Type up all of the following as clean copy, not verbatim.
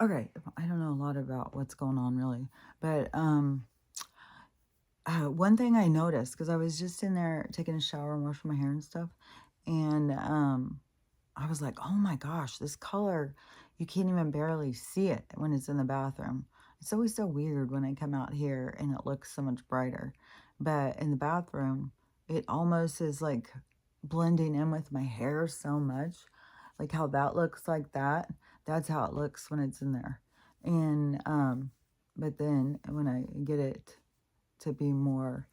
Okay, I don't know a lot about what's going on really, but one thing I noticed because I was just in there taking a shower and washing my hair and stuff, and I was like, oh my gosh, this color, you can't even barely see it when it's in the bathroom. It's always so weird when I come out here and it looks so much brighter, but in the bathroom, it almost is like blending in with my hair so much, like how that looks like that. That's how it looks when it's in there. And but then when I get it to be more,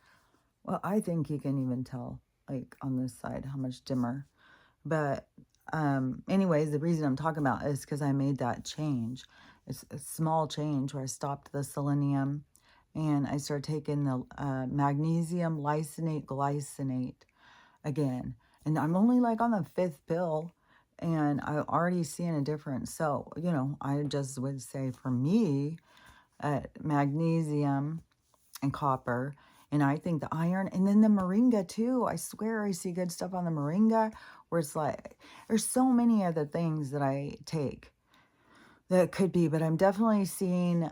well, I think you can even tell like on this side how much dimmer. But anyways, the reason I'm talking about is because I made that change. It's a small change where I stopped the selenium and I started taking the magnesium lysate glycinate again. And I'm only like on the fifth pill and I'm already seeing a difference. So, I just would say for me, magnesium and copper. And I think the iron and then the moringa too. I swear I see good stuff on the moringa where it's like there's so many other things that I take that could be, but I'm definitely seeing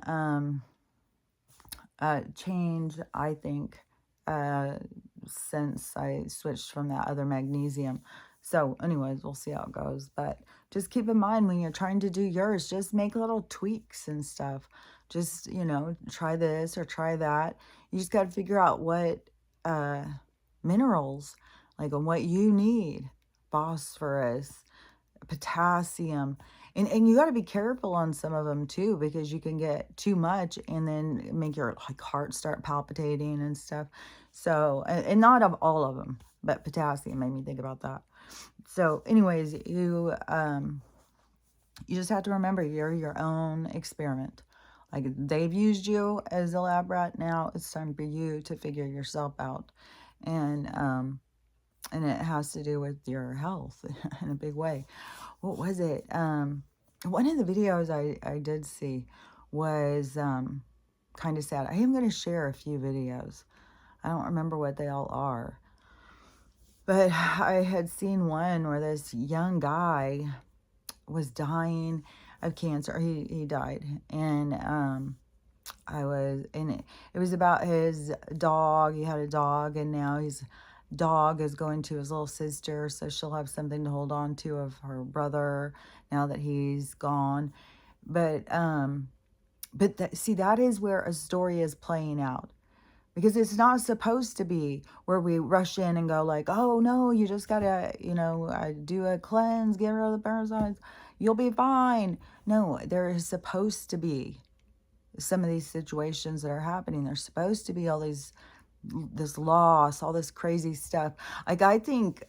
change, I think, uh, since I switched from that other magnesium. So, anyways, we'll see how it goes. But just keep in mind when you're trying to do yours, just make little tweaks and stuff. Just, try this or try that. You just got to figure out what uh, minerals, like, and what you need phosphorus, potassium. And you got to be careful on some of them too because you can get too much and then make your like heart start palpitating and stuff. So and not of all of them, but potassium made me think about that. So anyways, you just have to remember you're your own experiment. Like they've used you as a lab rat, now it's time for you to figure yourself out. And it has to do with your health in a big way. What was it? One of the videos I did see was kind of sad. I am going to share a few videos. I don't remember what they all are. But I had seen one where this young guy was dying of cancer. He died. And it was about his dog. He had a dog, and now his dog is going to his little sister, so she'll have something to hold on to of her brother now that he's gone. But see, that is where a story is playing out. Because it's not supposed to be where we rush in and go like, oh no, you just gotta, do a cleanse, get rid of the parasites, you'll be fine. No, there is supposed to be some of these situations that are happening. There's supposed to be all this loss, all this crazy stuff. Like I think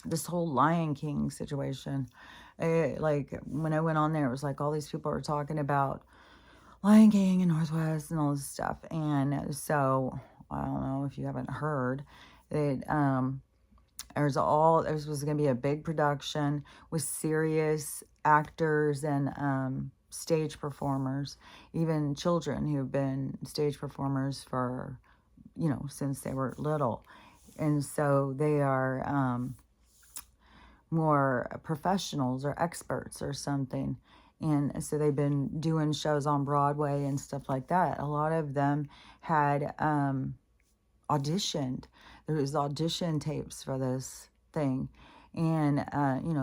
this whole Lion King situation, like when I went on there, it was like all these people were talking about Lion King and Northwest and all this stuff. And so I don't know if you haven't heard that this was going to be a big production with serious actors and stage performers, even children who've been stage performers for, since they were little. And so they are more professionals or experts or something. And so they've been doing shows on Broadway and stuff like that. A lot of them had auditioned. There was audition tapes for this thing and,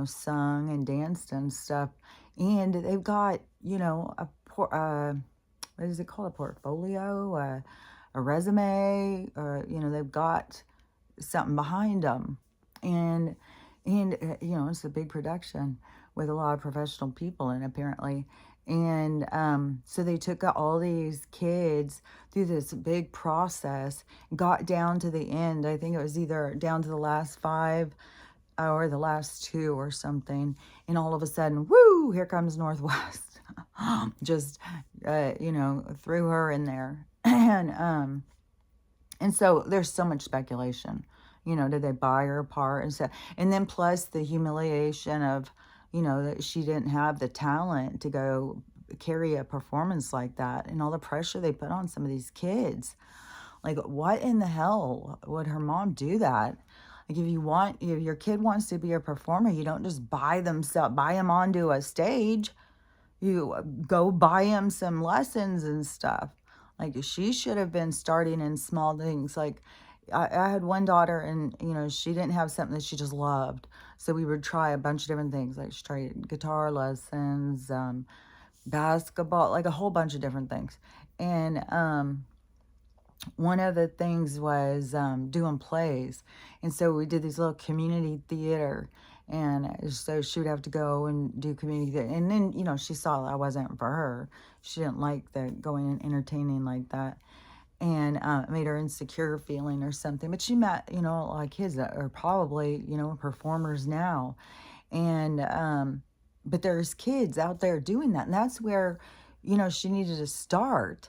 sung and danced and stuff. And they've got, what is it called? A portfolio, a resume, they've got something behind them. And it's a big production with a lot of professional people in apparently. And so they took all these kids through this big process, got down to the end. I think it was either down to the last five or the last two or something. And all of a sudden, woo, here comes Northwest. Just, threw her in there. And so there's so much speculation. Did they buy her apart and stuff? And then plus the humiliation of, that she didn't have the talent to go carry a performance like that and all the pressure they put on some of these kids. Like, what in the hell would her mom do that? Like, if your kid wants to be a performer, you don't just buy him onto a stage. You go buy him some lessons and stuff. Like, she should have been starting in small things. Like, I had one daughter, and, she didn't have something that she just loved. So we would try a bunch of different things. Like, she tried guitar lessons, basketball, like a whole bunch of different things. And one of the things was doing plays. And so we did these little community theater. And so she would have to go and do community theater. And then, she saw I wasn't for her. She didn't like the going and entertaining like that. And it made her insecure feeling or something. But she met, a lot of kids that are probably, performers now. And, but there's kids out there doing that. And that's where, she needed to start,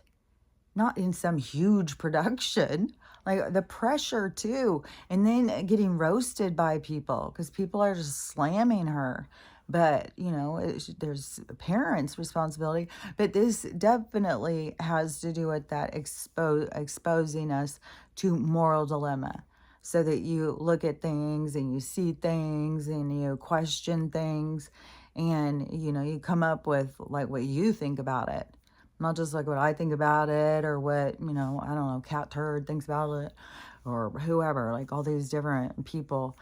not in some huge production, like the pressure too. And then getting roasted by people because people are just slamming her. But, there's parents' responsibility. But this definitely has to do with that exposing us to moral dilemma, so that you look at things and you see things and you question things, and, you come up with like what you think about it. Not just like what I think about it, or what, I don't know, Cat Turd thinks about it, or whoever, like all these different people.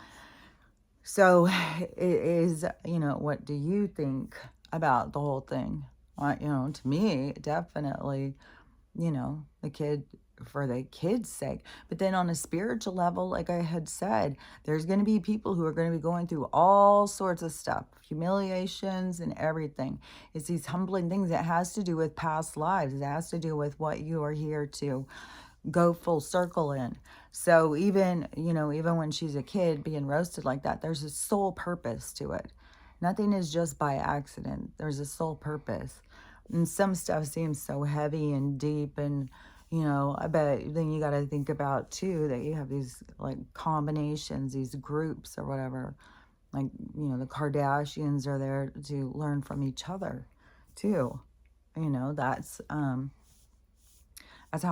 So it is, what do you think about the whole thing? To me, definitely, the kid, for the kid's sake. But then on a spiritual level, like I had said, there's going to be people who are going to be going through all sorts of stuff, humiliations and everything. It's these humbling things that has to do with past lives. It has to do with what you are here to go full circle in. So even, even when she's a kid being roasted like that, there's a sole purpose to it. Nothing is just by accident. There's a sole purpose. And some stuff seems so heavy and deep, and, I bet then you got to think about too that you have these like combinations, these groups or whatever. Like, the Kardashians are there to learn from each other too. That's how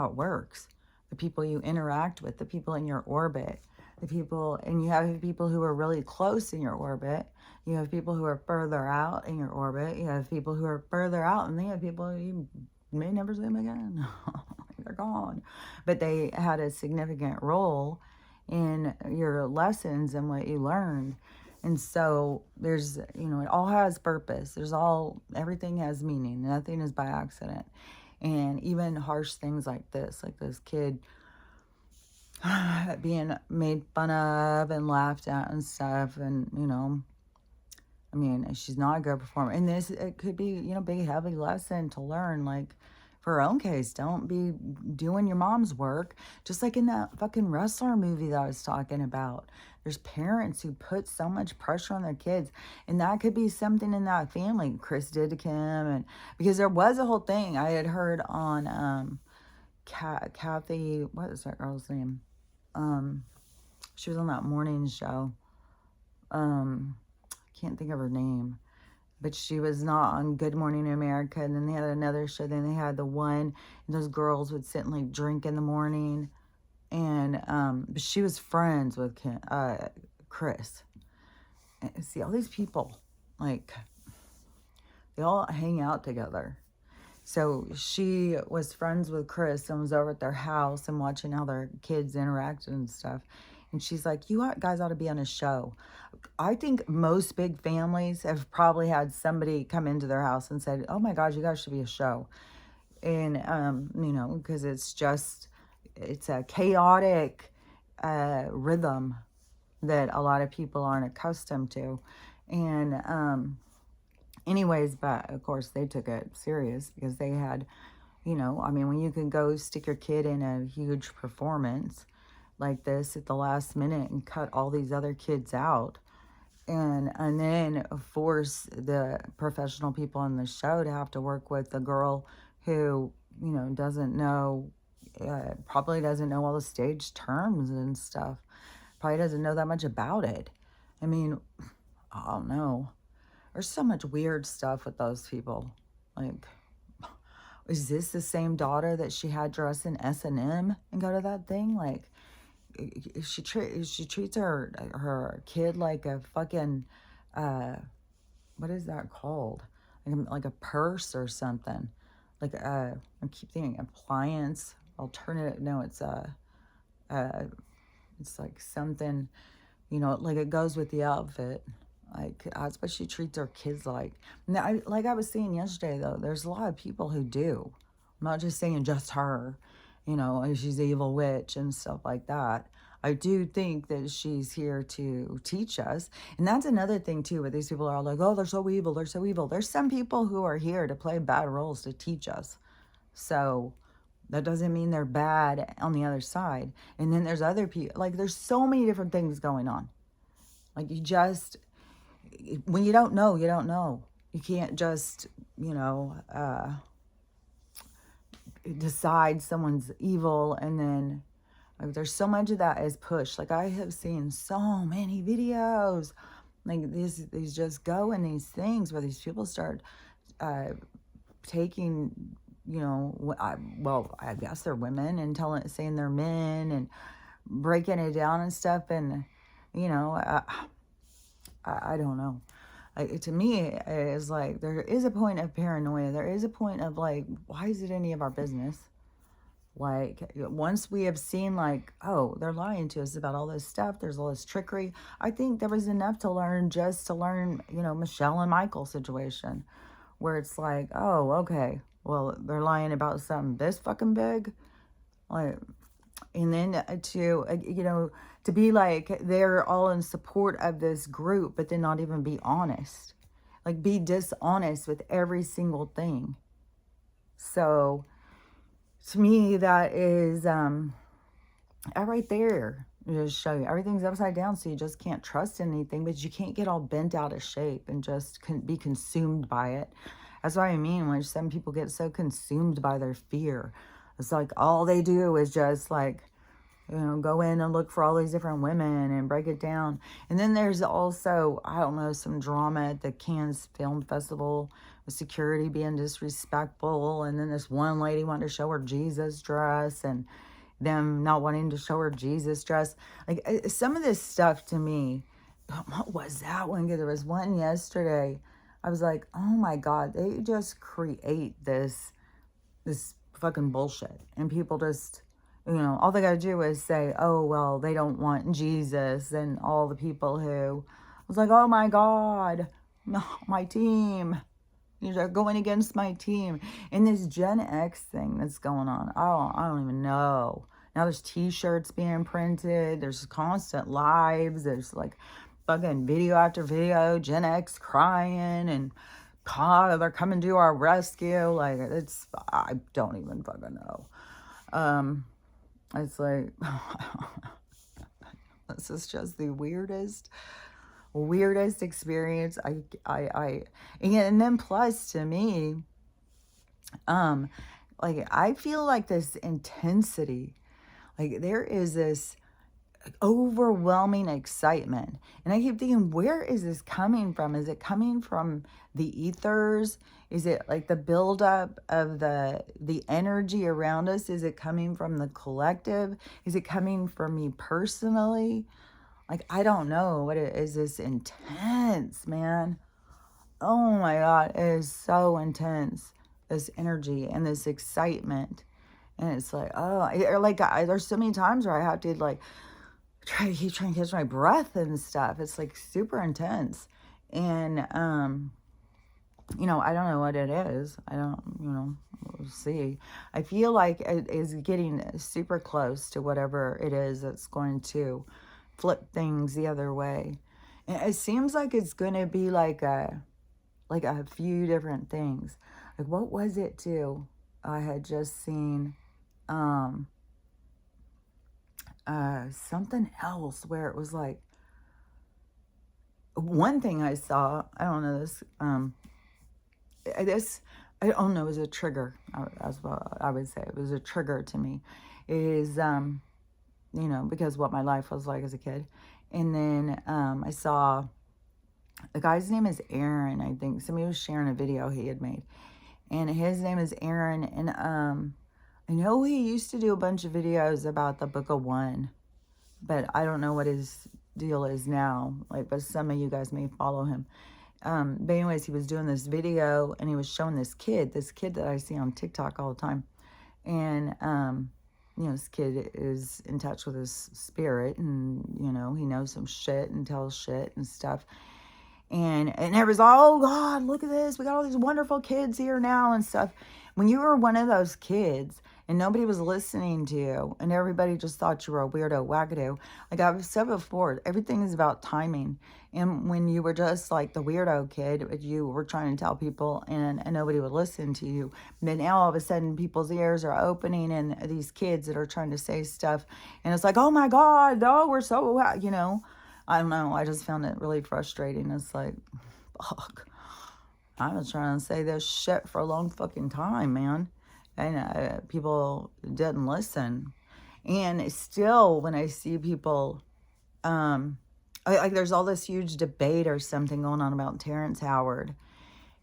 it works. The people you interact with, the people in your orbit, the people, and you have people who are really close in your orbit. You have people who are further out in your orbit. You have people who are further out, and then you have people you may never see them again. They're gone. But they had a significant role in your lessons and what you learned. And so there's, it all has purpose. Everything has meaning. Nothing is by accident. And even harsh things like this kid being made fun of and laughed at and stuff. And, I mean, she's not a good performer. And it could be, big, heavy lesson to learn. Like, for her own case, don't be doing your mom's work. Just like in that fucking wrestler movie that I was talking about. There's parents who put so much pressure on their kids. And that could be something in that family. Chris did to Kim. And because there was a whole thing I had heard on Kathy, what is that girl's name? She was on that morning show. Can't think of her name, but she was not on Good Morning America. And then they had another show. Then they had the one, and those girls would sit and like drink in the morning. And but she was friends with Chris. And see, all these people, like, they all hang out together. So she was friends with Chris and was over at their house and watching how their kids interacted and stuff. And she's like, guys ought to be on a show. I think most big families have probably had somebody come into their house and said, oh my God, you guys should be a show. And, because it's a chaotic rhythm that a lot of people aren't accustomed to. And anyways, but of course they took it serious because they had, when you can go stick your kid in a huge performance like this at the last minute and cut all these other kids out, and then force the professional people on the show to have to work with a girl who, doesn't know, probably doesn't know all the stage terms and stuff, probably doesn't know that much about it. I mean, I don't know. There's so much weird stuff with those people. Like, is this the same daughter that she had dress in S&M and go to that thing? Like, she treats her kid like a fucking, what is that called? like a purse or something. Like I keep thinking appliance, alternative. No, uh, it's like something, like it goes with the outfit. Like that's what she treats her kids like. Now, like I was saying yesterday, though, there's a lot of people who do. I'm not just saying just her, and she's an evil witch and stuff like that. I do think that she's here to teach us. And that's another thing, too, where these people are all like, oh, they're so evil. They're so evil. There's some people who are here to play bad roles to teach us. So that doesn't mean they're bad on the other side. And then there's other people. Like, there's so many different things going on. Like, when you don't know, you don't know. You can't just, decide someone's evil and then like there's so much of that is pushed. Like I have seen so many videos like these just go in these things where these people start taking, I guess they're women and saying they're men and breaking it down and stuff. And, I don't know. To me, it's like there is a point of paranoia. There is a point of like, why is it any of our business? Like, once we have seen, like, oh, they're lying to us about all this stuff, there's all this trickery. I think there was enough to learn just to learn, Michelle and Michael situation, where it's like, oh, okay, well, they're lying about something this fucking big. Like, and then to be like they're all in support of this group but then not even be honest, like be dishonest with every single thing. So to me that is right there, just show you everything's upside down, so you just can't trust anything, but you can't get all bent out of shape and just be consumed by it. That's what I mean when some people get so consumed by their fear. It's like all they do is just like, go in and look for all these different women and break it down. And then there's also, I don't know, some drama at the Cannes Film Festival with security being disrespectful. And then this one lady wanted to show her Jesus dress and them not wanting to show her Jesus dress. Like some of this stuff to me, what was that one? There was one yesterday. I was like, oh my God, they just create this fucking bullshit. And people just, all they gotta do is say, oh, well, they don't want Jesus. And all the people who, I was like, oh my God, no, my team. You're going against my team. And this Gen X thing that's going on, I don't even know. Now there's t-shirts being printed. There's constant lives. There's like fucking video after video, Gen X crying and God, they're coming to our rescue. Like I don't even fucking know. It's like, this is just the weirdest experience. And then plus to me, like I feel like this intensity, like there is this overwhelming excitement. And I keep thinking, where is this coming from? Is it coming from the ethers? Is it like the buildup of the energy around us? Is it coming from the collective? Is it coming from me personally? Like, I don't know what it is. This intense, man. Oh my God, it is so intense. This energy and this excitement. And it's like, there's so many times where I have to like trying to catch my breath and stuff. It's like super intense. And, I don't know what it is. I don't, we'll see. I feel like it is getting super close to whatever it is that's going to flip things the other way. And it seems like it's going to be like a few different things. Like, what was it too? I had just seen, something else where it was like one thing I saw, I don't know this, I don't know, it was a trigger. That's what I would say. It was a trigger to me. It is, because what my life was like as a kid. And then I saw, the guy's name is Aaron, I think. Somebody was sharing a video he had made. And his name is Aaron. And I know he used to do a bunch of videos about the Book of One. But I don't know what his deal is now. Like, but some of you guys may follow him. But anyways, he was doing this video and he was showing this kid that I see on TikTok all the time. And, you know, this kid is in touch with his spirit and, you know, he knows some shit and tells shit and stuff. And everybody's like, oh God, look at this. We got all these wonderful kids here now and stuff. When you were one of those kids and nobody was listening to you and everybody just thought you were a weirdo wackadoo, like I've said before, everything is about timing. And when you were just like the weirdo kid, you were trying to tell people and nobody would listen to you. But now all of a sudden people's ears are opening and these kids that are trying to say stuff. And it's like, oh my God, oh, we're so, you know. I don't know. I just found it really frustrating. It's like, fuck. I was trying to say this shit for a long fucking time, man. And people didn't listen. And still, when I see people, like there's all this huge debate or something going on about Terrence Howard.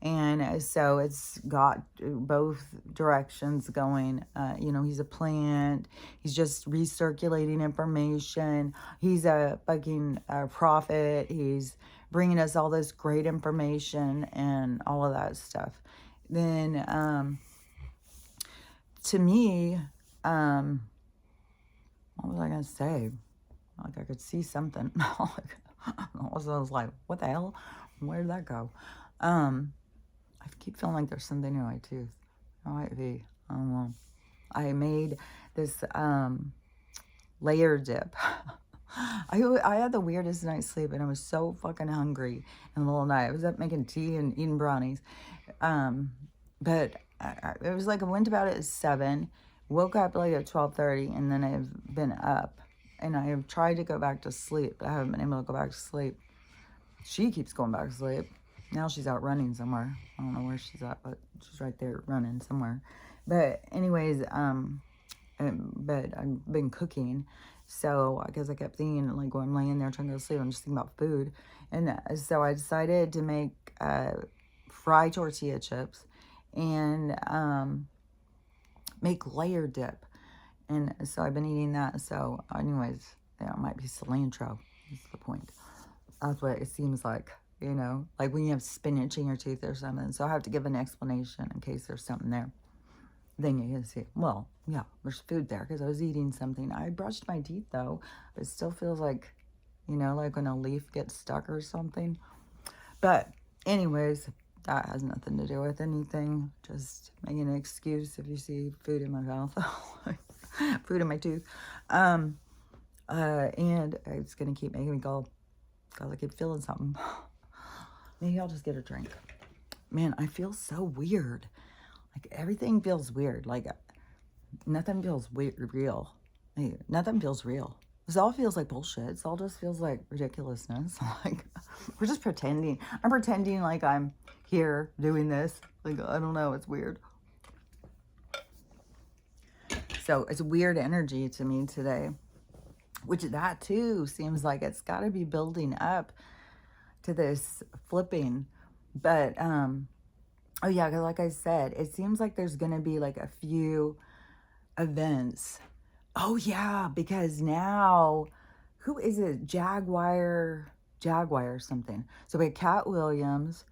And so it's got both directions going. You know, he's a plant. He's just recirculating information. He's a fucking prophet. He's bringing us all this great information and all of that stuff. Then, to me, what was I going to say? Like I could see something. I was like, what the hell? Where did that go? I keep feeling like there's something in my tooth. It might be. I don't know. I made this layer dip. I had the weirdest night's sleep and I was so fucking hungry in the middle of the night. I was up making tea and eating brownies. But it was like I went to bed at 7, woke up like at 12:30, and then I've been up. And I have tried to go back to sleep, but I haven't been able to go back to sleep. She keeps going back to sleep. Now she's out running somewhere. I don't know where she's at, but she's right there running somewhere. But anyways, but I've been cooking. So I guess I kept thinking, like when I'm laying there trying to go to sleep, I'm just thinking about food. And so I decided to make fried tortilla chips and make layer dip. And so I've been eating that. So anyways, there might be cilantro. That's the point. That's what it seems like. You know, like when you have spinach in your tooth or something. So I have to give an explanation in case there's something there. Then you can see, well, yeah, there's food there because I was eating something. I brushed my teeth though. It still feels like, you know, like when a leaf gets stuck or something. But anyways, that has nothing to do with anything. Just making an excuse if you see food in my mouth. Food in my tooth. And it's going to keep making me go, because I keep feeling something. Maybe I'll just get a drink. Man, I feel so weird. Like, everything feels weird. Like, nothing feels real. Like, nothing feels real. This all feels like bullshit. This all just feels like ridiculousness. Like, we're just pretending. I'm pretending like I'm here doing this. Like, I don't know. It's weird. So, it's weird energy to me today. Which that, too, seems like it's got to be building up to this flipping. But oh yeah, because like I said, it seems like there's gonna be like a few events. Oh yeah, because now who is it? Jaguar or something. So we had Cat Williams.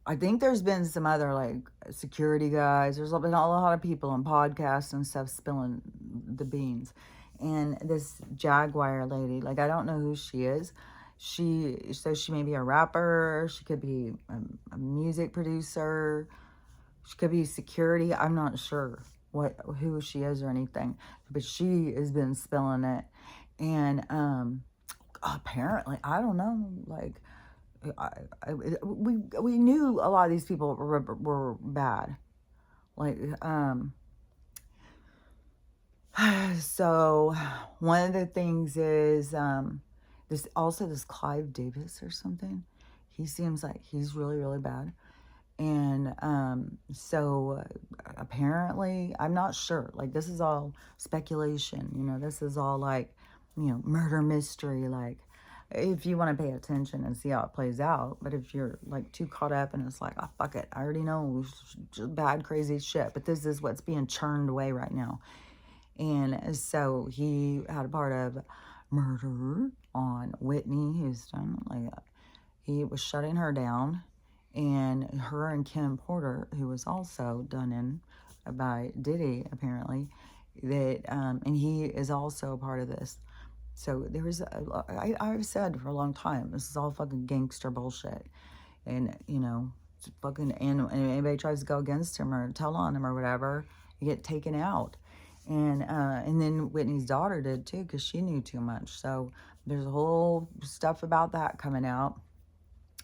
I think there's been some other like security guys. There's been a lot of people on podcasts and stuff spilling the beans. And this Jaguar lady, like I don't know who she is. She says she may be a rapper. She could be a music producer. She could be security. I'm not sure who she is or anything. But she has been spilling it. And apparently, I don't know, like, we knew a lot of these people were bad. Like, so one of the things is, this Clive Davis or something. He seems like he's really, really bad. And so apparently, I'm not sure. Like, this is all speculation. You know, this is all like, you know, murder mystery. Like, if you want to pay attention and see how it plays out. But if you're like too caught up and it's like, oh, fuck it, I already know just bad, crazy shit. But this is what's being churned away right now. And so he had a part of murder on Whitney Houston. Like, he was shutting her down. and her and Kim Porter, who was also done in by Diddy, apparently, that, and he is also a part of this. So there was, I've said for a long time, this is all fucking gangster bullshit. And, you know, fucking, and anybody tries to go against him or tell on him or whatever, you get taken out. And then Whitney's daughter did too, because she knew too much. So there's a whole stuff about that coming out.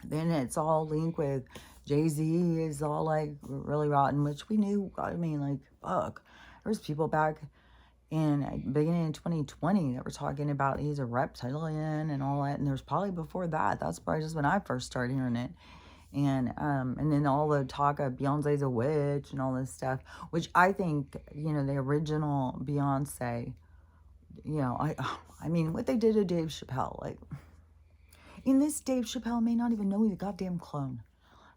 Then it's all linked with Jay-Z is all like really rotten, which we knew. I mean, like, fuck. There was people back in beginning of 2020 that were talking about he's a reptilian and all that. And there's probably before that. That's probably just when I first started hearing it. And then all the talk of Beyonce's a witch and all this stuff, which I think, you know, the original Beyonce, you know, I mean, what they did to Dave Chappelle, like, in this Dave Chappelle may not even know he's a goddamn clone.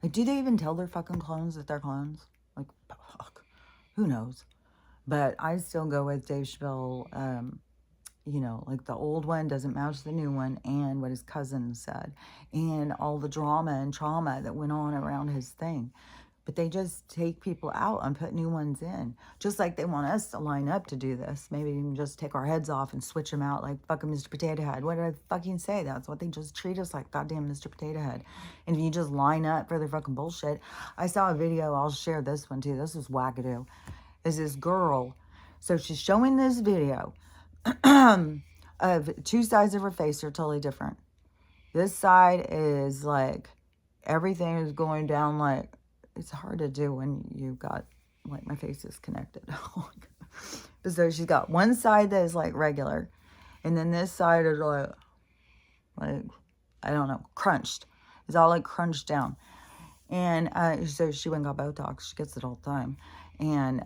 Like, do they even tell their fucking clones that they're clones? Like, fuck, who knows? But I still go with Dave Chappelle. You know, like the old one doesn't match the new one, and what his cousin said, and all the drama and trauma that went on around his thing. But they just take people out and put new ones in. Just like they want us to line up to do this. Maybe even just take our heads off and switch them out like fucking Mr. Potato Head. What did I fucking say? That's what they just treat us like, goddamn Mr. Potato Head. And if you just line up for their fucking bullshit. I saw a video, I'll share this one too. This is wackadoo. Is this girl. So she's showing this video of two sides of her face are totally different. This side is like everything is going down, like it's hard to do when you've got like my face is connected. But so she's got one side that is like regular, and then this side is like I don't know, crunched. It's all like crunched down. And so she went and got Botox. She gets it all the time. And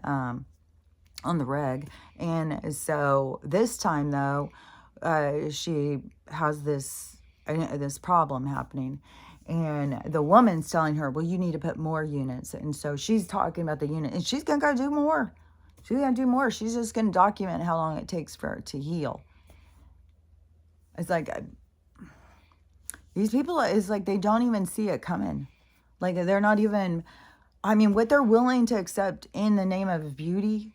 on the reg. And so this time though, she has this problem happening, and the woman's telling her, well, you need to put more units. And so she's talking about the unit, and she's gonna go do more. She's gonna do more. She's just gonna document how long it takes for her to heal. It's like these people, it's like they don't even see it coming. Like they're not even, I mean, what they're willing to accept in the name of beauty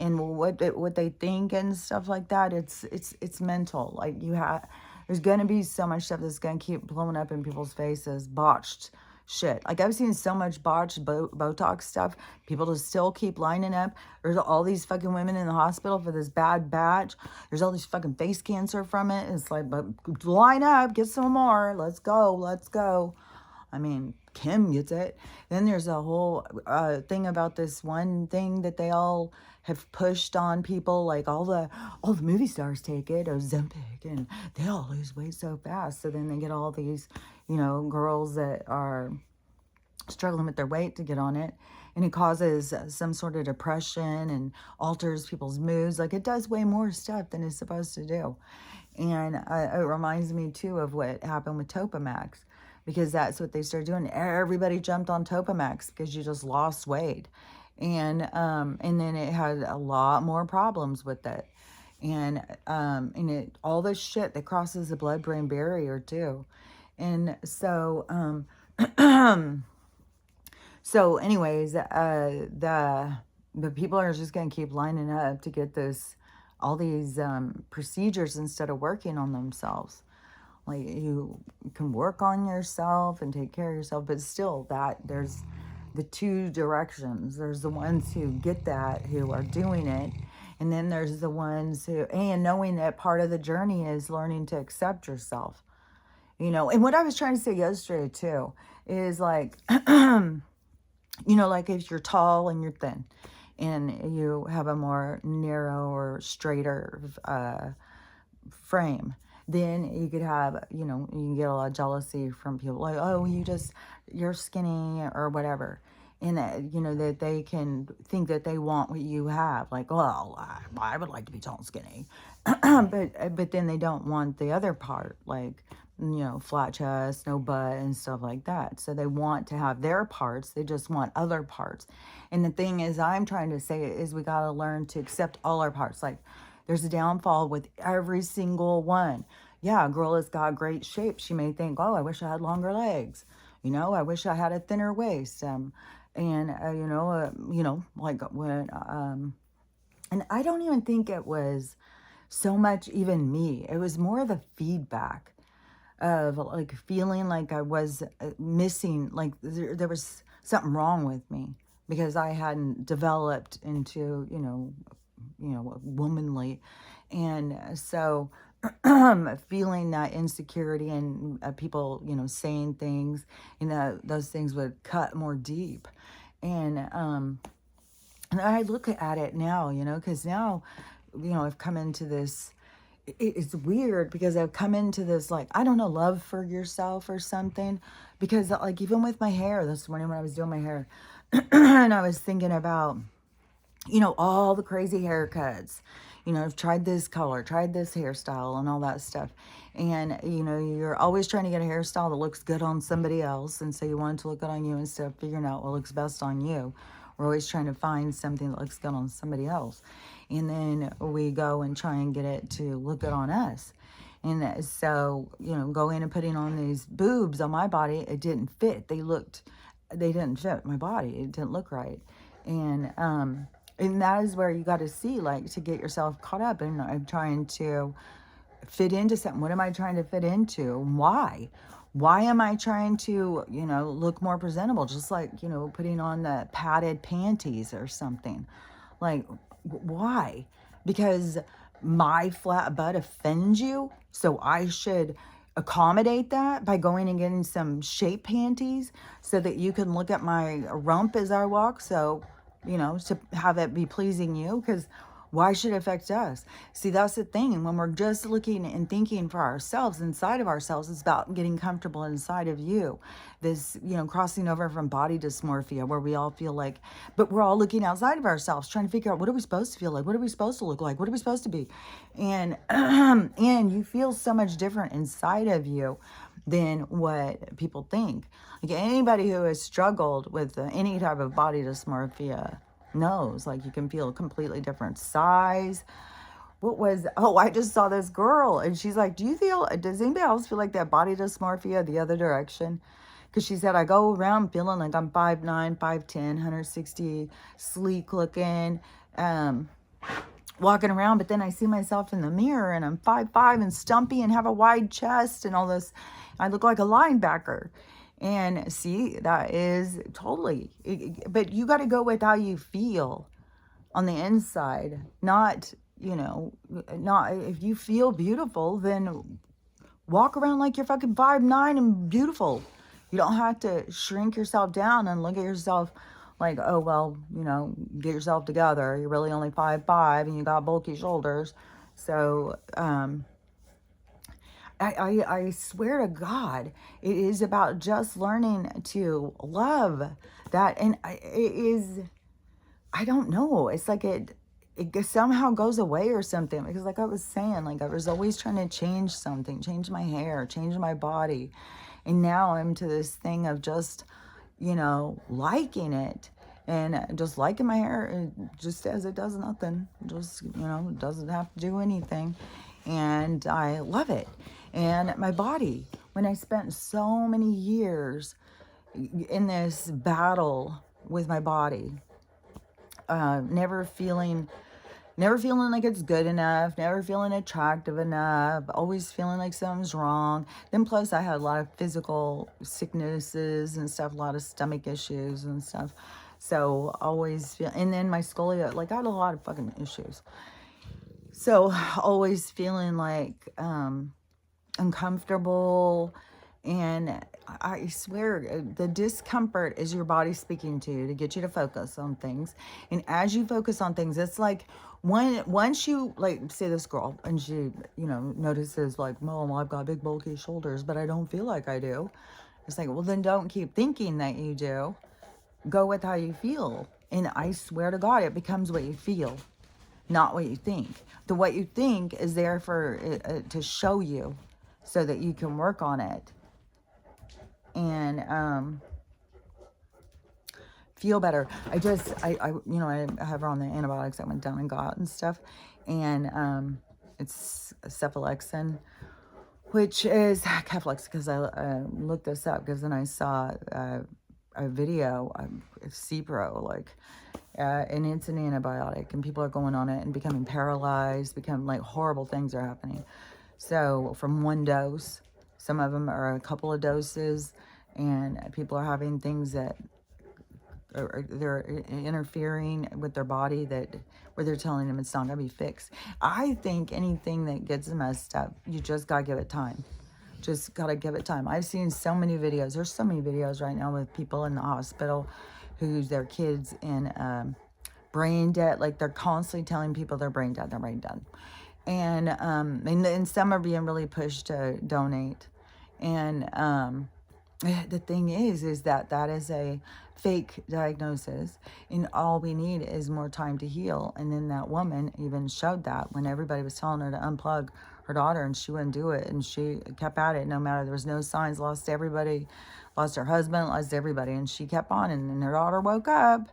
and what they think and stuff like that, it's mental. Like there's gonna be so much stuff that's gonna keep blowing up in people's faces, botched shit. Like I've seen so much botched Botox stuff. People just still keep lining up. There's all these fucking women in the hospital for this bad batch. There's all these fucking face cancer from it. It's like, but line up, get some more. Let's go. I mean, Kim gets it. Then there's a whole thing about this one thing that they all have pushed on people. Like all the movie stars take it, Ozempic, and they all lose weight so fast. So then they get all these, you know, girls that are struggling with their weight to get on it. And it causes some sort of depression and alters people's moods. Like it does way more stuff than it's supposed to do. And it reminds me too of what happened with Topamax, because that's what they started doing. Everybody jumped on Topamax because you just lost weight. And then it had a lot more problems with it. And it all this shit that crosses the blood-brain barrier too. And so so anyways, the people are just gonna keep lining up to get all these procedures instead of working on themselves. Like you can work on yourself and take care of yourself, but still there's the two directions. There's the ones who get that, who are doing it, and then there's the ones who, and knowing that part of the journey is learning to accept yourself. You know, and what I was trying to say yesterday too is like, you know, like if you're tall and you're thin and you have a more narrow or straighter frame, then you could have, you know, you can get a lot of jealousy from people like, oh, you're skinny or whatever. And that, you know, that they can think that they want what you have. Like, well, I would like to be tall and skinny. but then they don't want the other part, like, you know, flat chest, no butt and stuff like that. So they want to have their parts. They just want other parts. And the thing is, I'm trying to say is we got to learn to accept all our parts. Like there's a downfall with every single one. Yeah, a girl has got great shape. She may think, oh, I wish I had longer legs. You know, I wish I had a thinner waist. And like when and I don't even think it was so much even me. It was more the feedback of like feeling like I was missing, like there was something wrong with me because I hadn't developed into, womanly. And so feeling that insecurity and people, saying things, those things would cut more deep. And I look at it now, because now, I've come into this. It's weird because I've come into this, like, I don't know, love for yourself or something. Because, like, even with my hair this morning when I was doing my hair, and I was thinking about, all the crazy haircuts. I've tried this color, tried this hairstyle, and all that stuff. And, you're always trying to get a hairstyle that looks good on somebody else. And so you want it to look good on you instead of figuring out what looks best on you. We're always trying to find something that looks good on somebody else. And then we go and try and get it to look good on us. And so, going and putting on these boobs on my body, it didn't fit. They didn't fit my body. It didn't look right. And that is where you got to see, like, to get yourself caught up. And I'm trying to fit into something. What am I trying to fit into? Why? Why am I trying to, look more presentable? Just like, putting on the padded panties or something. Like, why? Because my flat butt offends you? So I should accommodate that by going and getting some shape panties so that you can look at my rump as I walk. So, to have it be pleasing you, because why should it affect us? See, that's the thing. And when we're just looking and thinking for ourselves, inside of ourselves, it's about getting comfortable inside of you. This, crossing over from body dysmorphia, where we all feel like, but we're all looking outside of ourselves, trying to figure out, what are we supposed to feel like? What are we supposed to look like? What are we supposed to be? And, and you feel so much different inside of you than what people think. Like, anybody who has struggled with any type of body dysmorphia knows, like, you can feel a completely different size. I just saw this girl and she's like, does anybody else feel like that body dysmorphia the other direction? Because she said, I go around feeling like I'm 5'9", 5'10", 160, sleek looking, walking around, but then I see myself in the mirror and I'm 5'5" and stumpy and have a wide chest and all this. I look like a linebacker. And see, that is totally, but you got to go with how you feel on the inside, not, not if you feel beautiful, then walk around like you're fucking 5'9" and beautiful. You don't have to shrink yourself down and look at yourself like, oh, well, get yourself together. You're really only 5'5" and you got bulky shoulders. So, I swear to God, it is about just learning to love that. And I don't know. It's like it somehow goes away or something. Because like I was saying, like I was always trying to change something, change my hair, change my body. And now I'm to this thing of just, liking it. And just liking my hair, just as it does nothing. Just, it doesn't have to do anything. And I love it. And my body, when I spent so many years in this battle with my body, never feeling like it's good enough, never feeling attractive enough, always feeling like something's wrong. Then plus I had a lot of physical sicknesses and stuff, a lot of stomach issues and stuff. So always feel, and then my scoliosis, like I had a lot of fucking issues. So always feeling like uncomfortable. And I swear, the discomfort is your body speaking to get you to focus on things. And as you focus on things, it's like once you, like, say this girl, and she, notices like, Mom, I've got big bulky shoulders, but I don't feel like I do. It's like, well, then don't keep thinking that you do. Go with how you feel. And I swear to God, it becomes what you feel, not what you think. The what you think is there for to show you so that you can work on it and feel better. I have her on the antibiotics I went down and got and stuff, and it's cephalexin. which is Catholics, because I looked this up because then I saw a video of Cipro, like, and it's an antibiotic, and people are going on it and becoming paralyzed, become like horrible things are happening. So from one dose, some of them are a couple of doses, and people are having things that they're interfering with their body, that where they're telling them it's not going to be fixed. I think anything that gets messed up, you just got to give it time. Just got to give it time. I've seen so many videos. There's so many videos right now with people in the hospital who's their kids in brain dead. Like, they're constantly telling people they're brain dead, they're brain dead. And some are being really pushed to donate. And the thing is that that is a fake diagnosis, and all we need is more time to heal. And then that woman even showed that when everybody was telling her to unplug her daughter, and she wouldn't do it, and she kept at it no matter, there was no signs, lost everybody, lost her husband, lost everybody, and she kept on, and then her daughter woke up.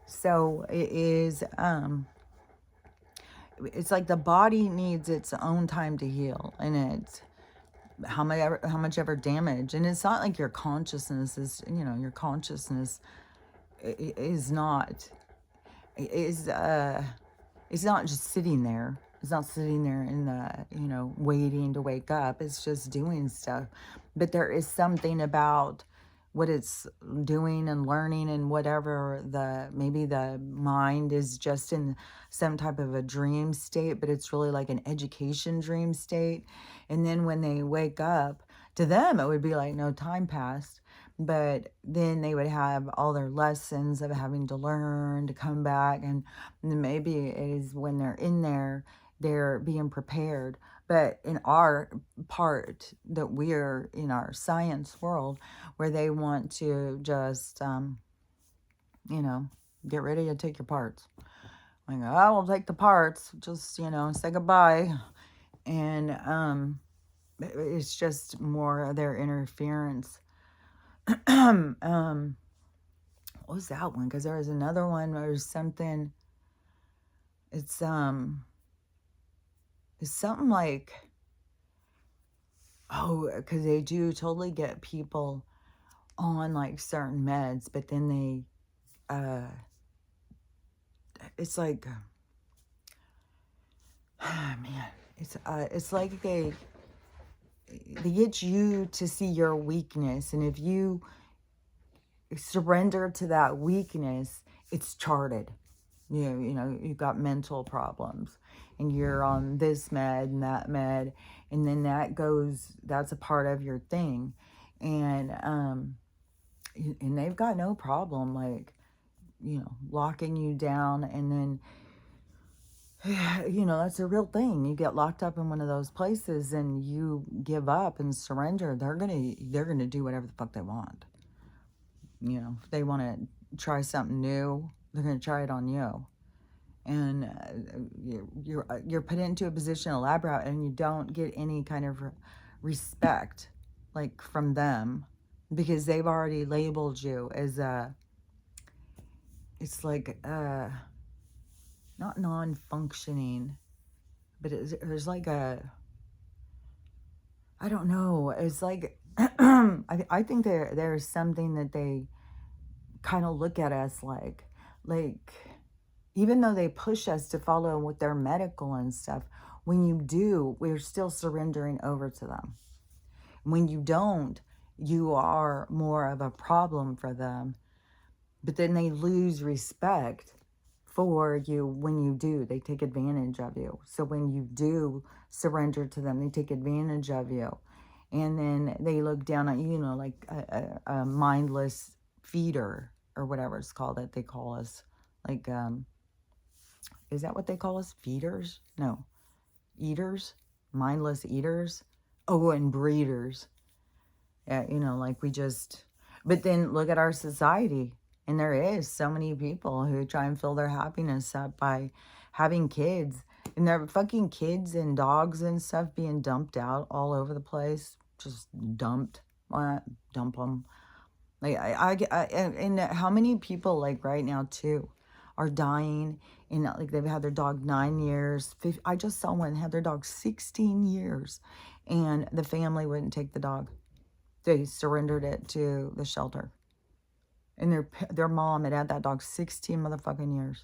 So it is it's like the body needs its own time to heal, and it's how much ever damage. And it's not like your consciousness is, your consciousness is not, is it's not just sitting there. It's not sitting there in the, waiting to wake up. It's just doing stuff. But there is something about what it's doing and learning, and whatever, maybe the mind is just in some type of a dream state, but it's really like an education dream state. And then when they wake up, to them it would be like no time passed, but then they would have all their lessons of having to learn to come back. And maybe it is when they're in there, they're being prepared. But in our part, that we're in our science world, where they want to just, get ready to take your parts. Like, oh, we'll take the parts, just, say goodbye. And it's just more of their interference. What was that one? Because there was another one where there's something, it's something like, because they do totally get people on like certain meds, but then they it's like, man, it's like they get you to see your weakness, and if you surrender to that weakness, it's charted. You've got mental problems, and you're on this med and that med, and then that's a part of your thing. And they've got no problem, like, locking you down. And then, that's a real thing. You get locked up in one of those places and you give up and surrender, they're gonna do whatever the fuck they want. If they want to try something new, they're gonna try it on you. And you're put into a position, a lab rat, and you don't get any kind of respect, like, from them, because they've already labeled you as it's like not non-functioning, but there's like I don't know, it's like I think there's something that they kind of look at us like even though they push us to follow with their medical and stuff, when you do, we're still surrendering over to them. When you don't, you are more of a problem for them. But then they lose respect for you when you do. They take advantage of you. So when you do surrender to them, they take advantage of you. And then they look down on you, like a mindless feeder, or whatever it's called that they call us. Like, is that what they call us? Feeders? No. Eaters? Mindless eaters? Oh, and breeders. Yeah, like we just... But then look at our society. And there is so many people who try and fill their happiness up by having kids. And their fucking kids and dogs and stuff being dumped out all over the place. Just dumped. Dump them. Like, and how many people, like, right now, too, are dying, and like they've had their dog 9 years. I just saw one had their dog 16 years, and the family wouldn't take the dog. They surrendered it to the shelter. And their mom had had that dog 16 motherfucking years.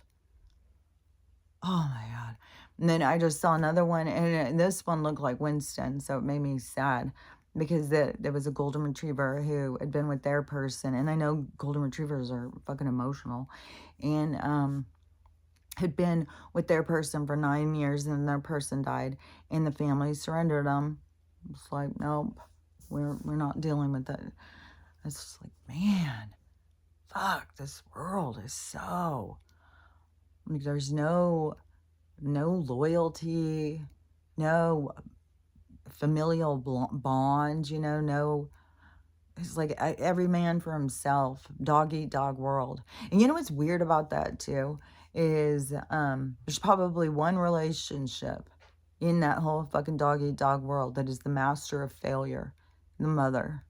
Oh my God. And then I just saw another one, and this one looked like Winston, so it made me sad because there was a golden retriever who had been with their person, and I know golden retrievers are fucking emotional, and had been with their person for 9 years, and their person died, and the family surrendered them. It's like, nope, we're not dealing with that. It's just like, man, fuck, this world is so, like, there's no loyalty, no familial bond, no, it's like every man for himself, dog eat dog world. And you know what's weird about that too is there's probably one relationship in that whole fucking dog eat dog world that is the master of failure, the mother.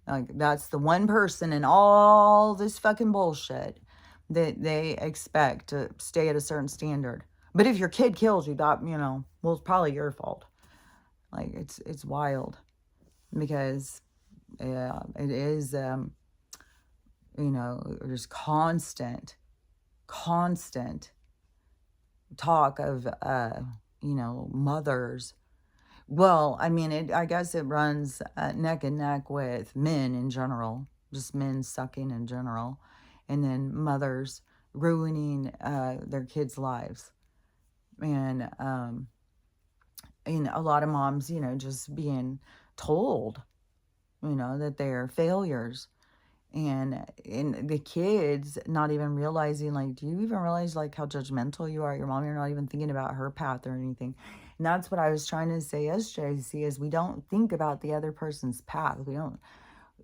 Like, that's the one person in all this fucking bullshit that they expect to stay at a certain standard. But if your kid kills you, that, well, it's probably your fault. Like, it's wild because, yeah, it is, there's constant talk of, mothers. Well, I mean, I guess it runs neck and neck with men in general, just men sucking in general, and then mothers ruining their kids' lives. And a lot of moms, just being told, that they're failures. And the kids not even realizing, like, do you even realize, like, how judgmental you are at your mom? You're not even thinking about her path or anything. And that's what I was trying to say yesterday, see, is we don't think about the other person's path. We don't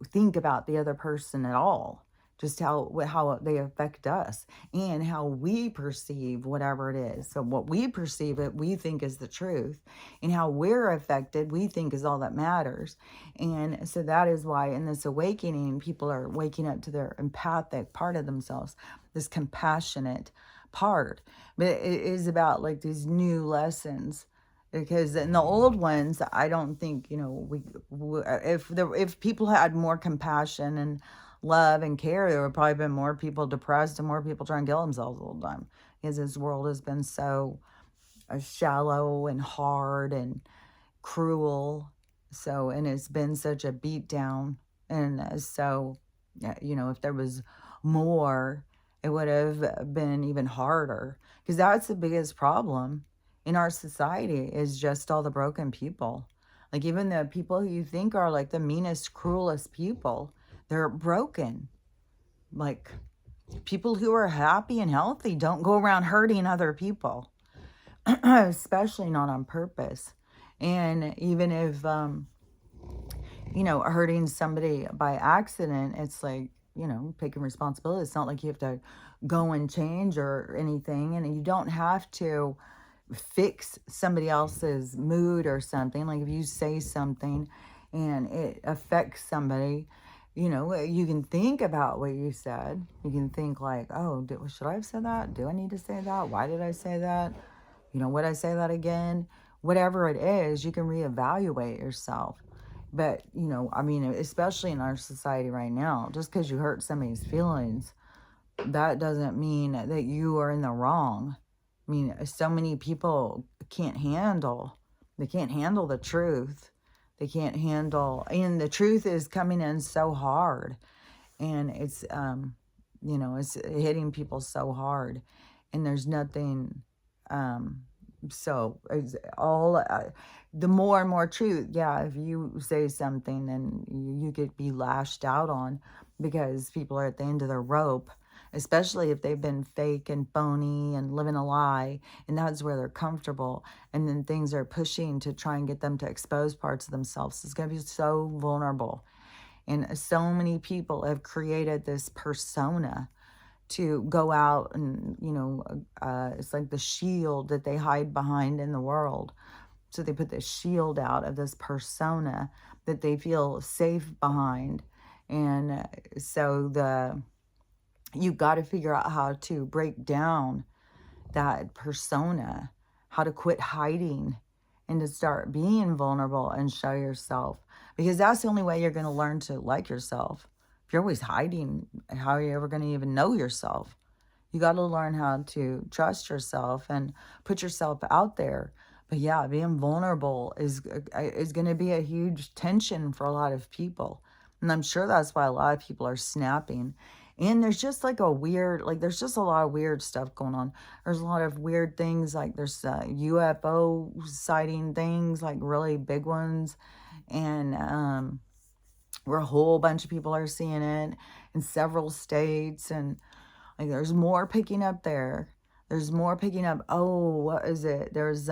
think about the other person at all. Just how they affect us and how we perceive whatever it is. So what we perceive it, we think is the truth, and how we're affected, we think is all that matters. And so that is why in this awakening, people are waking up to their empathic part of themselves, this compassionate part. But it is about like these new lessons. Because in the old ones, I don't think, if people had more compassion and love and care, there would probably been more people depressed and more people trying to kill themselves all the time. Because this world has been so shallow and hard and cruel. So, and it's been such a beat down. And so, if there was more, it would have been even harder. Because that's the biggest problem in our society, is just all the broken people. Like, even the people who you think are like the meanest, cruelest people, they're broken. Like, people who are happy and healthy don't go around hurting other people, especially not on purpose. And even if, hurting somebody by accident, it's like, taking responsibility. It's not like you have to go and change or anything. And you don't have to fix somebody else's mood or something. Like, if you say something and it affects somebody, you can think about what you said. You can think like, oh, should I have said that? Do I need to say that? Why did I say that? Would I say that again? Whatever it is, you can reevaluate yourself. But, especially in our society right now, just because you hurt somebody's feelings, that doesn't mean that you are in the wrong. I mean, so many people they can't handle the truth. They can't handle, and the truth is coming in so hard, and it's, it's hitting people so hard, and there's nothing, so it's all, the more and more truth. Yeah, if you say something, then you could be lashed out on because people are at the end of their rope, especially if they've been fake and phony and living a lie, and that's where they're comfortable. And then things are pushing to try and get them to expose parts of themselves. It's going to be so vulnerable. And so many people have created this persona to go out and, it's like the shield that they hide behind in the world. So they put this shield out of this persona that they feel safe behind. And so you've got to figure out how to break down that persona, how to quit hiding and to start being vulnerable and show yourself. Because that's the only way you're going to learn to like yourself. If you're always hiding, how are you ever going to even know yourself? You got to learn how to trust yourself and put yourself out there. But yeah, being vulnerable is going to be a huge tension for a lot of people. And I'm sure that's why a lot of people are snapping. And there's just like a weird, like there's just a lot of weird stuff going on. There's a lot of weird things, like there's UFO sighting things, like really big ones. And where a whole bunch of people are seeing it in several states. And like there's more picking up there. There's more picking up. Oh, what is it? There's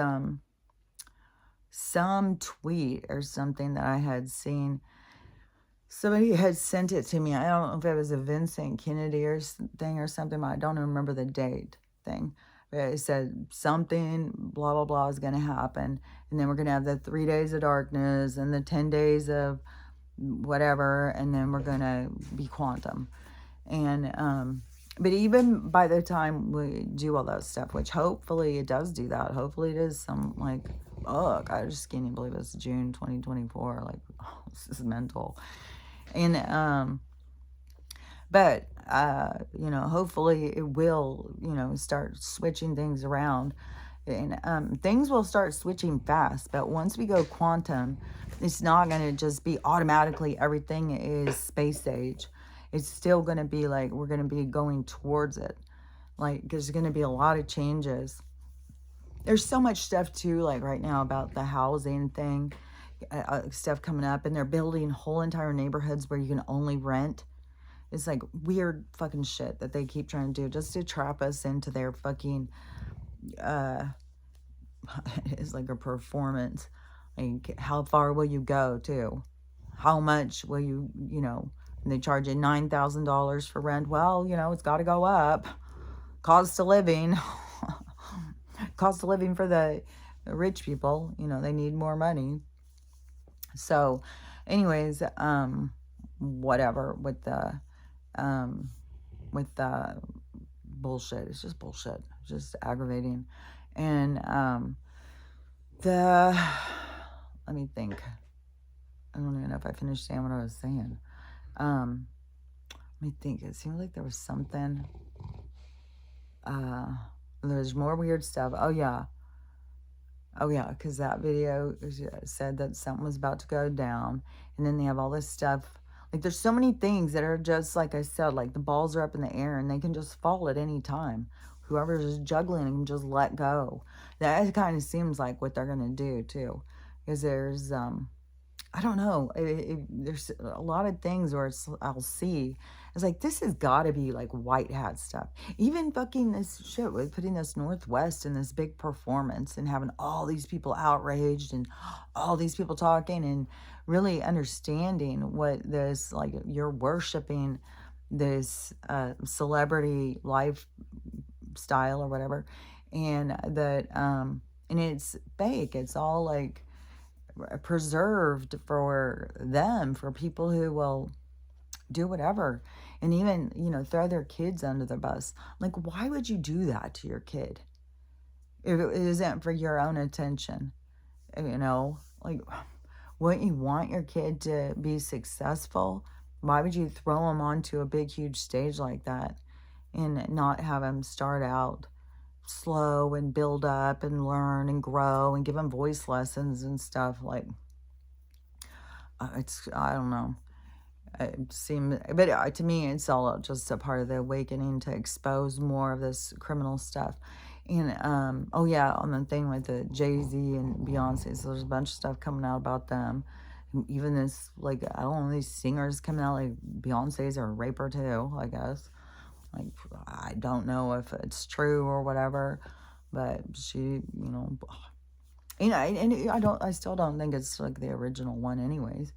some tweet or something that I had seen. Somebody had sent it to me. I don't know if it was a Vincent Kennedy or thing or something, but I don't remember the date thing. But it said something, blah, blah, blah is going to happen. And then we're going to have the 3 days of darkness and the 10 days of whatever. And then we're going to be quantum. And, but even by the time we do all that stuff, which hopefully it does do that, hopefully it is some like, oh, I just can't even believe it's June 2024. Like, oh, this is mental. And, but, you know, hopefully it will, you know, start switching things around. And things will start switching fast. But once we go quantum, it's not going to just be automatically everything is space age. It's still going to be like we're going to be going towards it. Like there's going to be a lot of changes. There's so much stuff too, like right now about the housing thing, stuff coming up, and they're building whole entire neighborhoods where you can only rent. It's like weird fucking shit that they keep trying to do just to trap us into their fucking, it's like a performance. Like, how far will you go to? How much will you, you know, and they charge you $9,000 for rent. Well, you know, it's got to go up. Cost of living. Cost of living for the rich people, you know, they need more money. So, anyways, whatever with the bullshit. It's just bullshit. It's just aggravating. And the let me think. I don't even know if I finished saying what I was saying. Let me think. It seemed like there was something. There's more weird stuff. Oh yeah, because that video said that something was about to go down, and then they have all this stuff. Like there's so many things that are just like I said, like the balls are up in the air and they can just fall at any time. Whoever's juggling can just let go. That kind of seems like what they're gonna do too, because there's I don't know. There's a lot of things where I'll see. It's like, this has got to be like white hat stuff. Even fucking this shit with putting this Northwest in this big performance and having all these people outraged and all these people talking and really understanding what this, like, you're worshiping this celebrity lifestyle or whatever. And that, and it's fake. It's all like, preserved for them, for people who will do whatever and even, you know, throw their kids under the bus. Like, why would you do that to your kid if it isn't for your own attention? You know, like, wouldn't you want your kid to be successful? Why would you throw them onto a big huge stage like that and not have them start out slow and build up and learn and grow and give them voice lessons and stuff? Like, it's, I don't know. It seems, but to me, it's all just a part of the awakening to expose more of this criminal stuff. And oh yeah, on the thing with the Jay-Z and Beyonce, so there's a bunch of stuff coming out about them. And even this, like, I don't know, these singers coming out, like Beyonce's a raper too, I guess. Like, I don't know if it's true or whatever, but she, you know, and I still don't think it's like the original one anyways.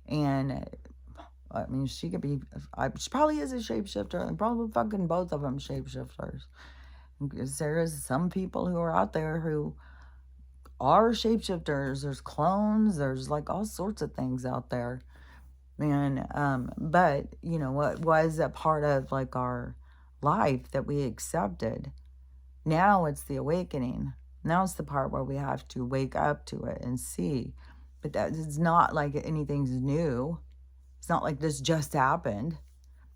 And I mean, she could be, she probably is a shapeshifter, and probably fucking both of them shapeshifters. Because there is some people who are out there who are shapeshifters. There's clones, there's like all sorts of things out there. And, but, you know, what was a part of like our life that we accepted. Now it's the awakening. Now it's the part where we have to wake up to it and see. But that it's not like anything's new. It's not like this just happened.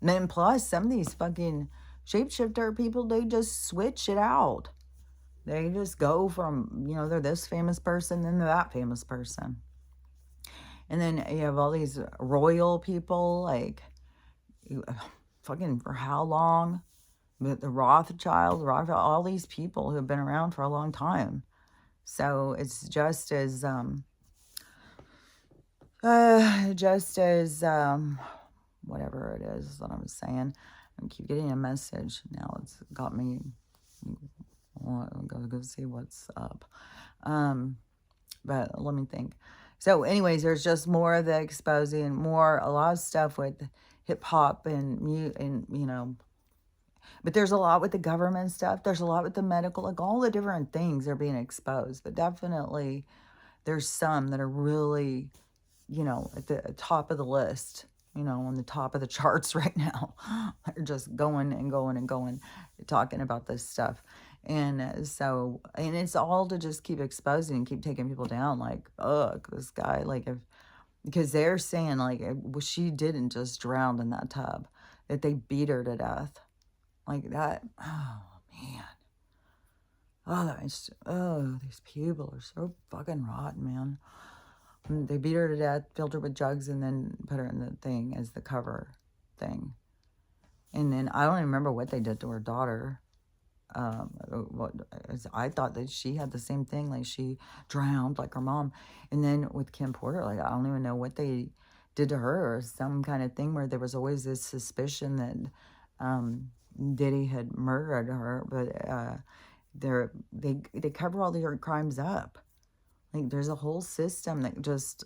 And then plus, some of these fucking shapeshifter people, they just switch it out. They just go from, they're this famous person, then they're that famous person. And then you have all these royal people, like, fucking for how long? The Rothschild, all these people who have been around for a long time. So it's whatever it is that I'm saying. I keep getting a message. Now it's got me, I'll go see what's up. But let me think. So anyways, there's just more of the exposing, a lot of stuff with hip hop and but there's a lot with the government stuff. There's a lot with the medical, like all the different things are being exposed. But definitely there's some that are really, at the top of the list, on the top of the charts right now. They're just going and going and going, talking about this stuff. And and it's all to just keep exposing and keep taking people down. Like, ugh, this guy, like, because they're saying, like, she didn't just drown in that tub, that they beat her to death. Like that. Oh, man. These people are so fucking rotten, man. And they beat her to death, filled her with drugs, and then put her in the thing as the cover thing. And then I don't even remember what they did to her daughter. I thought that she had the same thing, like she drowned like her mom. And then with Kim Porter, like I don't even know what they did to her, or some kind of thing where there was always this suspicion that Diddy had murdered her, but they cover all their crimes up. Like there's a whole system that just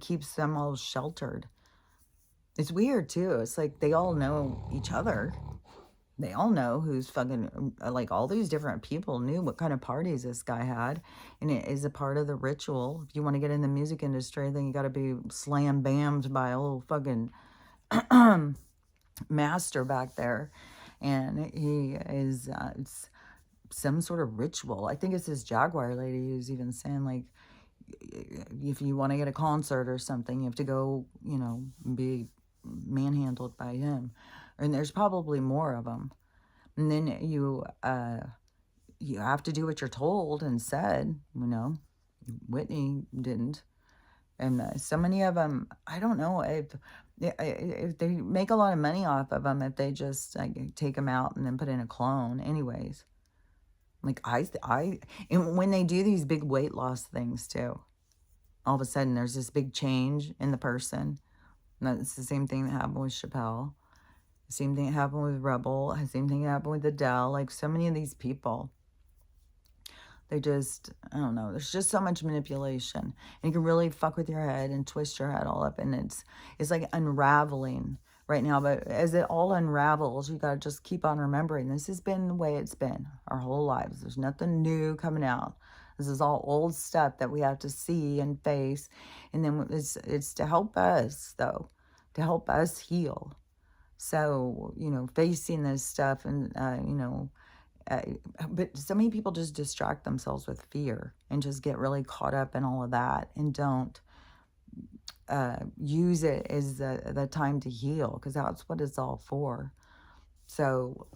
keeps them all sheltered. It's weird too. It's like they all know each other. They all know who's fucking, like all these different people knew what kind of parties this guy had. And it is a part of the ritual. If you want to get in the music industry, then you got to be slam bammed by a little fucking master back there. And he is, it's some sort of ritual. I think it's this Jaguar lady who's even saying, like, if you want to get a concert or something, you have to go, be manhandled by him. And there's probably more of them. And then you have to do what you're told and said, Whitney didn't. And so many of them, I don't know if they make a lot of money off of them, if they just like take them out and then put in a clone anyways. Like and when they do these big weight loss things too, all of a sudden there's this big change in the person. And that's the same thing that happened with Chappelle. The same thing that happened with Rebel. The same thing that happened with Adele. Like so many of these people, they just, I don't know. There's just so much manipulation. And you can really fuck with your head and twist your head all up. And it's like unraveling right now. But as it all unravels, you got to just keep on remembering this has been the way it's been our whole lives. There's nothing new coming out. This is all old stuff that we have to see and face. And then it's to help us, though, to help us heal. So, facing this stuff and, but so many people just distract themselves with fear and just get really caught up in all of that and don't use it as the time to heal, because that's what it's all for. So,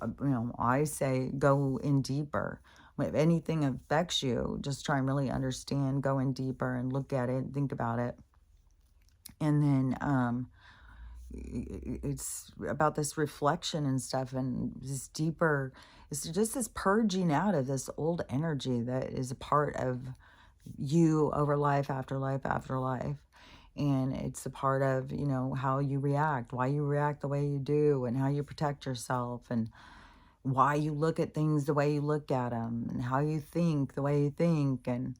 I say go in deeper. If anything affects you, just try and really understand, go in deeper and look at it, think about it. And then it's about this reflection and stuff and this deeper, it's just this purging out of this old energy that is a part of you over life after life after life. And it's a part of, how you react, why you react the way you do, and how you protect yourself, and why you look at things the way you look at them, and how you think the way you think. And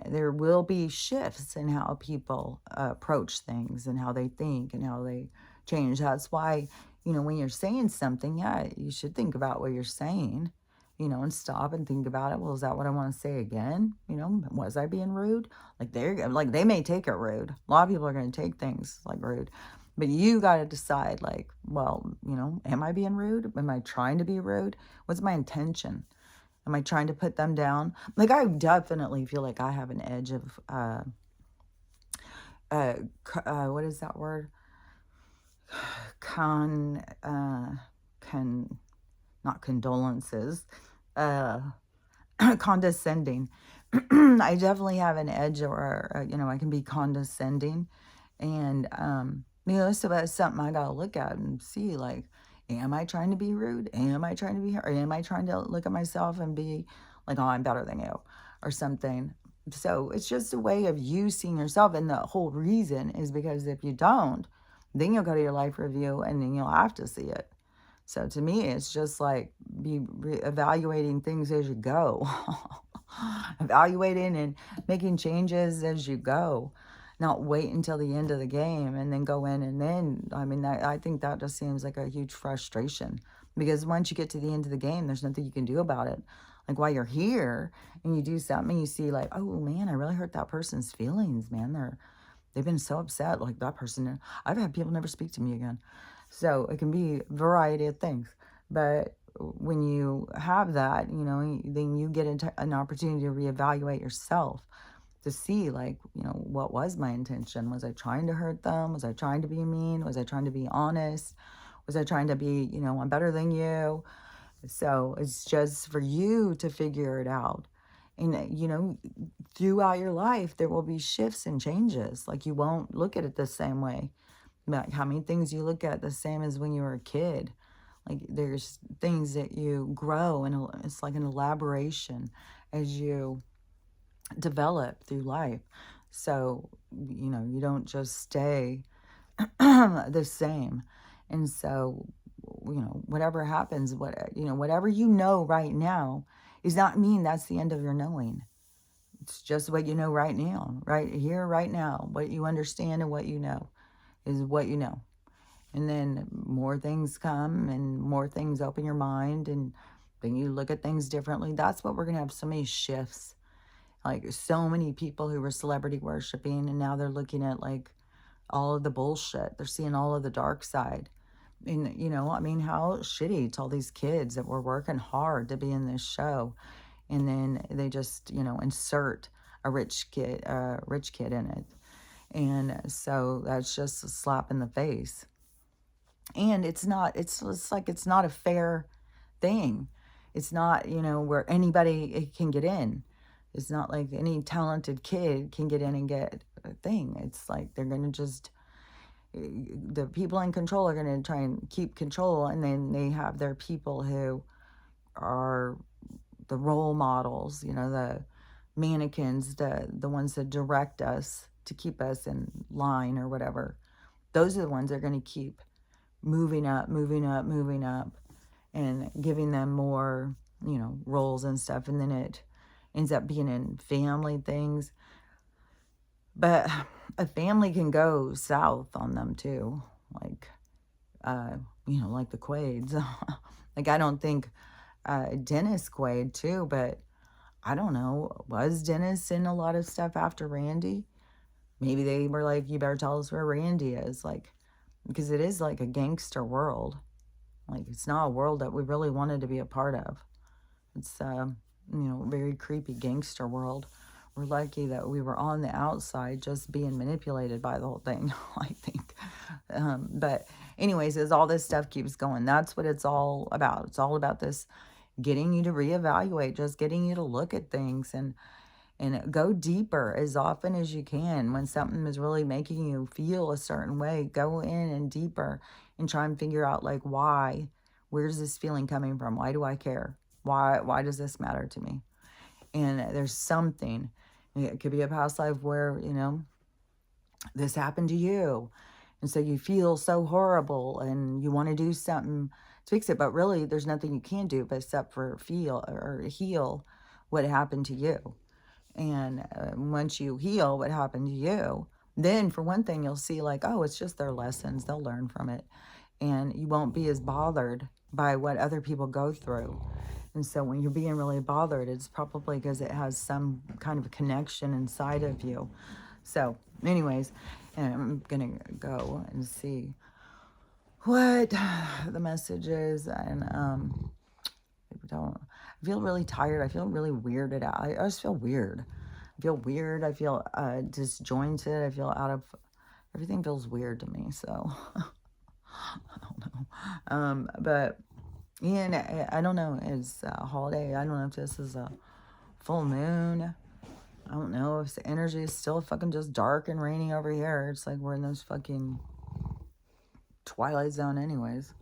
there will be shifts in how people approach things and how they think and how they change. That's why, when you're saying something, yeah, you should think about what you're saying, and stop and think about it. Well, is that what I want to say again? Was I being rude? Like they may take it rude. A lot of people are going to take things like rude. But you got to decide, like, well, am I being rude? Am I trying to be rude? What's my intention? Am I trying to put them down? Like, I definitely feel like I have an edge of, what is that word? Con, con, not condolences, uh, condescending. I definitely have an edge, or, I can be condescending. And, so that's something I got to look at and see, like, am I trying to be rude? Am I trying to be, or am I trying to look at myself and be like, oh, I'm better than you or something? So it's just a way of you seeing yourself. And the whole reason is because if you don't, then you'll go to your life review and then you'll have to see it. So to me, it's just like evaluating things as you go, evaluating and making changes as you go, not wait until the end of the game and then go in. And then, I mean, I think that just seems like a huge frustration, because once you get to the end of the game, there's nothing you can do about it. Like, while you're here and you do something, you see like, oh man, I really hurt that person's feelings, man. They've been so upset. Like, that person, I've had people never speak to me again. So it can be a variety of things. But when you have that, then you get an opportunity to reevaluate yourself, to see, like, what was my intention? Was I trying to hurt them? Was I trying to be mean? Was I trying to be honest? Was I trying to be, I'm better than you? So it's just for you to figure it out. And, throughout your life, there will be shifts and changes. Like, you won't look at it the same way. Like, how many things you look at the same as when you were a kid. Like, there's things that you grow, and it's like an elaboration as you develop through life. So, you don't just stay the same. And so, whatever happens, whatever right now is not mean that's the end of your knowing. It's just what you know right now, right here, right now. What you understand and what you know is what you know. And then more things come and more things open your mind, and then you look at things differently. That's what we're going to have, so many shifts. Like, so many people who were celebrity worshiping, and now they're looking at, like, all of the bullshit. They're seeing all of the dark side. And, I mean, how shitty to all these kids that were working hard to be in this show. And then they just, insert a rich kid in it. And so that's just a slap in the face. And it's like, it's not a fair thing. It's not, where anybody can get in. It's not like any talented kid can get in and get a thing. It's like they're going to just, the people in control are going to try and keep control. And then they have their people who are the role models, the mannequins, the ones that direct us to keep us in line or whatever. Those are the ones that are going to keep moving up, moving up, moving up, and giving them more, roles and stuff. And then it ends up being in family things. But a family can go south on them too. Like, like the Quaids. Like, I don't think Dennis Quaid too, but I don't know. Was Dennis in a lot of stuff after Randy? Maybe they were like, you better tell us where Randy is. Like, because it is like a gangster world. Like, it's not a world that we really wanted to be a part of. It's, very creepy gangster world. We're lucky that we were on the outside just being manipulated by the whole thing, I think. But anyways, as all this stuff keeps going, that's what it's all about. It's all about this getting you to reevaluate, just getting you to look at things and go deeper as often as you can. When something is really making you feel a certain way, go in and deeper and try and figure out, like, why. Where's this feeling coming from? Why do I care? Why does this matter to me? And there's something. It could be a past life where, this happened to you. And so you feel so horrible and you want to do something to fix it. But really, there's nothing you can do but except for feel or heal what happened to you. And once you heal what happened to you, then for one thing, you'll see, like, oh, it's just their lessons. They'll learn from it. And you won't be as bothered by what other people go through. And so when you're being really bothered, it's probably because it has some kind of a connection inside of you. So anyways, And I'm gonna go and see what the message is. And I don't, I feel really tired. I feel really weirded out. I just feel weird. I feel weird. I feel disjointed. I feel out of, everything feels weird to me. So I don't know. But and I don't know. It's a holiday. I don't know if this is a full moon. I don't know if the energy is still fucking just dark and rainy over here. It's like we're in this fucking Twilight Zone anyways.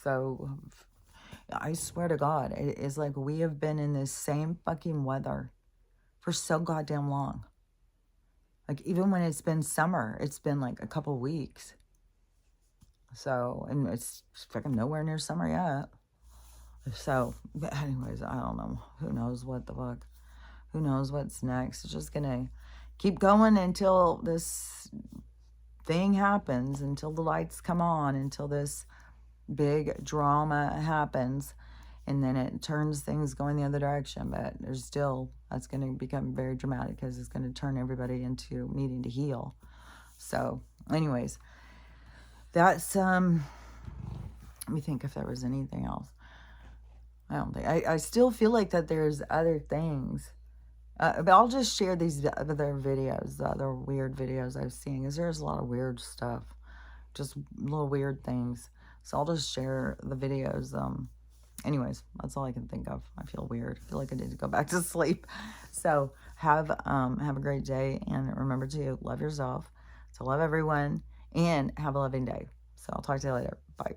So I swear to God, it is like we have been in this same fucking weather for so goddamn long. Like even when it's been summer, it's been like a couple weeks. So, and it's fucking nowhere near summer yet. So, but anyways, I don't know. Who knows what the fuck? Who knows what's next? It's just gonna keep going until this thing happens, until the lights come on, until this big drama happens, and then it turns things going the other direction. But there's still, that's going to become very dramatic because it's going to turn everybody into needing to heal. So anyways, that's let me think if there was anything else. I don't think, I still feel like that there's other things. But I'll just share these other videos, the other weird videos I've seen, because there's a lot of weird stuff, just little weird things. So I'll just share the videos. Anyways, that's all I can think of. I feel weird. I feel like I need to go back to sleep. So have a great day, and remember to love yourself, to love everyone, and have a loving day. So I'll talk to you later. Bye.